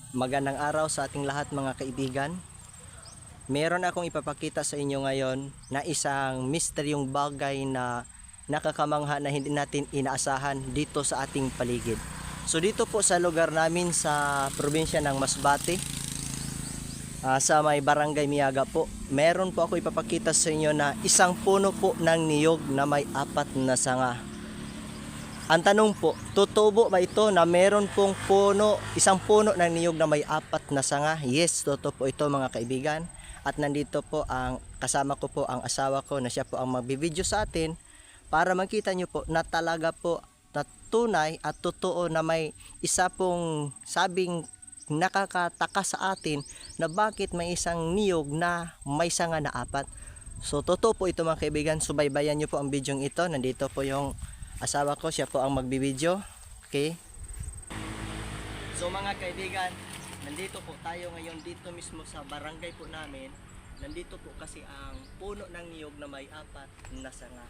Magandang araw sa ating lahat mga kaibigan. Meron akong ipapakita sa inyo ngayon na isang misteryong bagay na nakakamangha na hindi natin inaasahan dito sa ating paligid. So dito po sa lugar namin sa probinsya ng Masbate, sa may barangay Miyaga po, meron po ako ipapakita sa inyo na isang puno po ng niyog na may 4 na sanga. Ang tanong po, totoo po ba ito na meron pong isang puno ng niyog na may 4 na sanga? Yes, totoo po ito mga kaibigan. At nandito po kasama ko po ang asawa ko na siya po ang magbibideo sa atin para makita nyo po na talaga po na tunay at totoo na may isa pong sabing nakakataka sa atin na bakit may isang niyog na may sanga na 4. So totoo po ito mga kaibigan, subaybayan nyo po ang video ito. Nandito po yung asawa ko, siya po ang magbibideo. Okay? So mga kaibigan, nandito po tayo ngayon dito mismo sa barangay po namin. Nandito po kasi ang puno ng niyog na may 4 na sanga.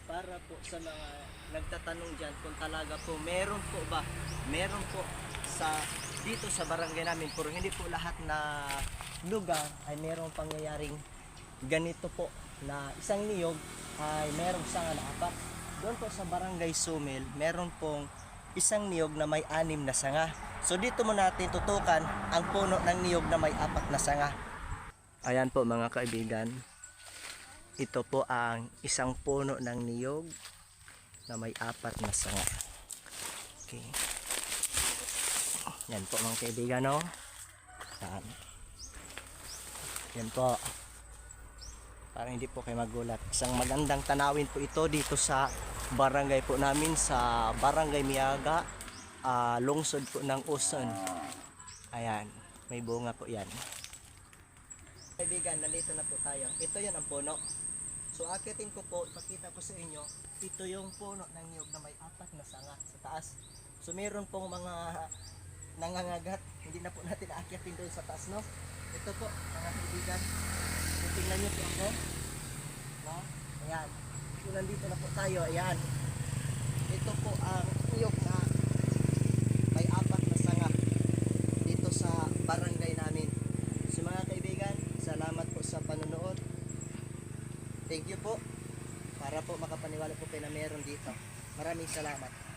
Para po sa mga nagtatanong dyan kung talaga po meron po dito sa barangay namin, pero hindi po lahat na lugar ay merong pangyayaring ganito po na isang niyog ay merong sanga na 4. Doon po sa barangay Sumil, meron pong isang niyog na may 6 na sanga. So dito mo natin tutukan ang puno ng niyog na may 4 na sanga. Ayan po mga kaibigan. Ito po ang isang puno ng niyog na may 4 na sanga. Okay. Yan po mga kaibigan, no? Yan po. Para hindi po kayo magulat. Isang magandang tanawin po ito dito sa barangay po namin, sa barangay Miyaga, lungsod po ng Uson. Ayan, may bunga po yan. Kaibigan, nandito na po tayo. Ito yan ang puno. So akitin ko po, ipakita ko sa inyo, ito yung puno ng niyog na may 4 na sanga sa taas. So meron pong mga nangangagat, hindi na po natin aakitin doon sa taas, no? Ito po mga kaibigan, tingnan nyo po ako, no? Ayan, so nandito na po tayo. Ayan, ito po ang niyog na may 4 na sanga dito sa barangay namin. So mga kaibigan, salamat po sa panonood. Thank you po, para po makapaniwala po kayo na meron dito. Maraming salamat.